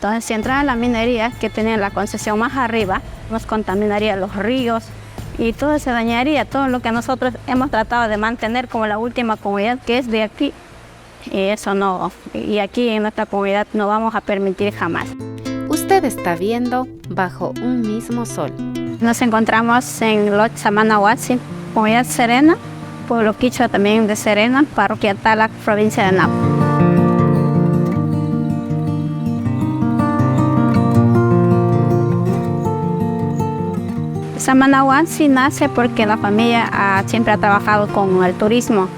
Entonces, si entrara la minería, que tiene la concesión más arriba, nos contaminaría los ríos y todo se dañaría, todo lo que nosotros hemos tratado de mantener como la última comunidad que es de aquí. Y eso no, y aquí en nuestra comunidad no vamos a permitir jamás. Usted está viendo Bajo un Mismo Sol. Nos encontramos en Loch Samanahuasi, comunidad Serena, pueblo quichua también de Serena, parroquia Talac, provincia de Napo. Samanahuasi nace porque la familia siempre ha trabajado con el turismo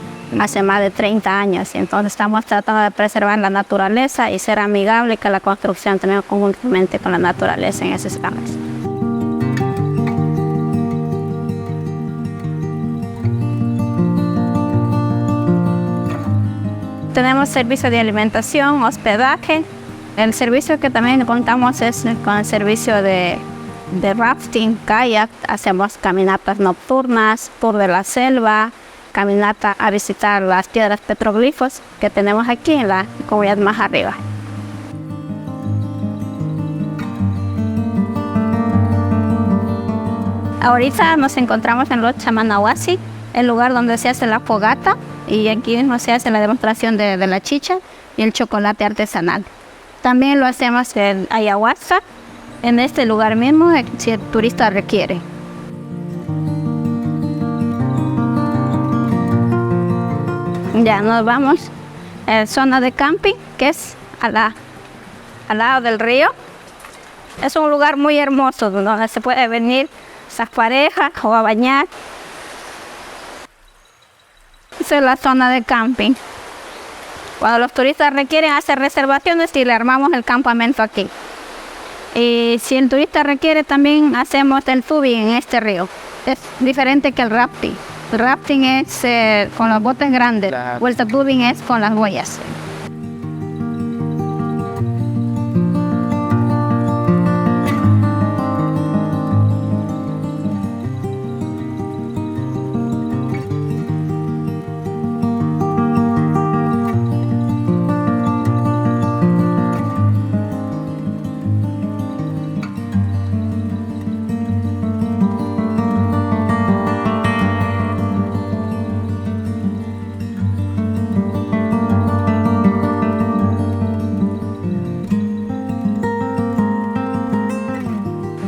hace más de 30 años. Entonces estamos tratando de preservar la naturaleza y ser amigable con la construcción también conjuntamente con la naturaleza en esos planes. Tenemos servicio de alimentación, hospedaje. El servicio que también contamos es con el servicio de rafting, kayak. Hacemos caminatas nocturnas, tour de la selva, caminata a visitar las piedras petroglifos que tenemos aquí en la comunidad más arriba. Ahorita nos encontramos en Loch Samanahuasi, el lugar donde se hace la fogata, y aquí mismo se hace la demostración de la chicha y el chocolate artesanal. También lo hacemos en ayahuasca, en este lugar mismo, si el turista requiere. Ya nos vamos a la zona de camping, que es al lado del río. Es un lugar muy hermoso donde se puede venir esas parejas o a bañar. Esa es la zona de camping. Cuando los turistas requieren hacer reservaciones y le armamos el campamento aquí. Y si el turista requiere, también hacemos el tubing en este río. Es diferente que el rafting. El rafting es con los botes grandes, o el tubing es con las boyas.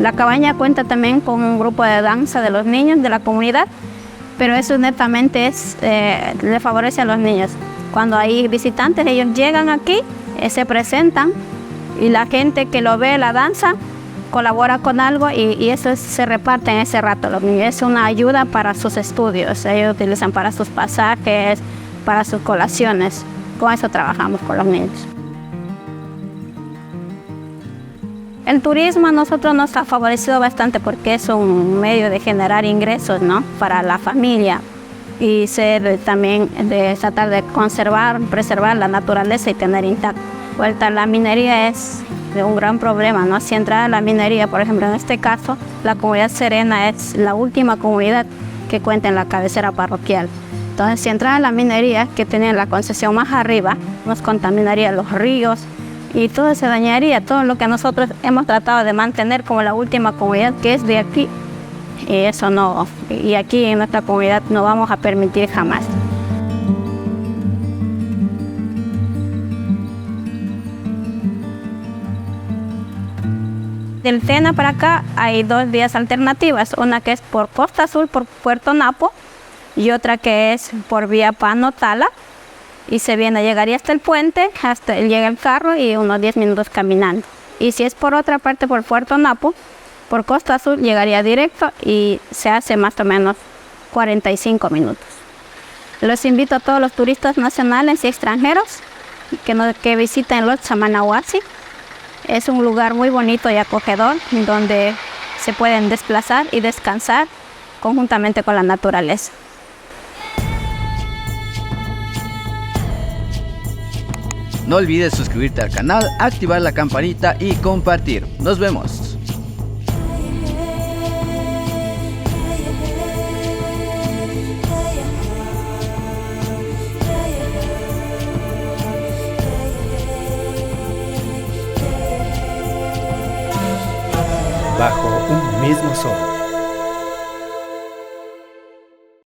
La cabaña cuenta también con un grupo de danza de los niños de la comunidad, pero eso netamente le favorece a los niños. Cuando hay visitantes, ellos llegan aquí, se presentan y la gente que lo ve, la danza, colabora con algo y eso se reparte en ese rato. Los niños es una ayuda para sus estudios, ellos utilizan para sus pasajes, para sus colaciones. Con eso trabajamos con los niños. El turismo a nosotros nos ha favorecido bastante porque es un medio de generar ingresos, ¿no?, para la familia y también de tratar de conservar, preservar la naturaleza y tener intacta. Vuelta, la minería es un gran problema, ¿no? Si entra la minería, por ejemplo, en este caso, la comunidad Serena es la última comunidad que cuenta en la cabecera parroquial. Entonces, si entra la minería, que tiene la concesión más arriba, nos contaminaría los ríos, y todo se dañaría, todo lo que nosotros hemos tratado de mantener como la última comunidad que es de aquí. Y eso no, y aquí en nuestra comunidad no vamos a permitir jamás. Del Tena para acá hay dos vías alternativas, una que es por Costa Azul, por Puerto Napo, y otra que es por vía Pano Tala. Y llegaría hasta el puente, llega el carro y unos 10 minutos caminando. Y si es por otra parte, por Puerto Napo, por Costa Azul, llegaría directo y se hace más o menos 45 minutos. Los invito a todos los turistas nacionales y extranjeros que visiten Loch Samanahuasi. Es un lugar muy bonito y acogedor donde se pueden desplazar y descansar conjuntamente con la naturaleza. No olvides suscribirte al canal, activar la campanita y compartir. Nos vemos. bajo un mismo sol.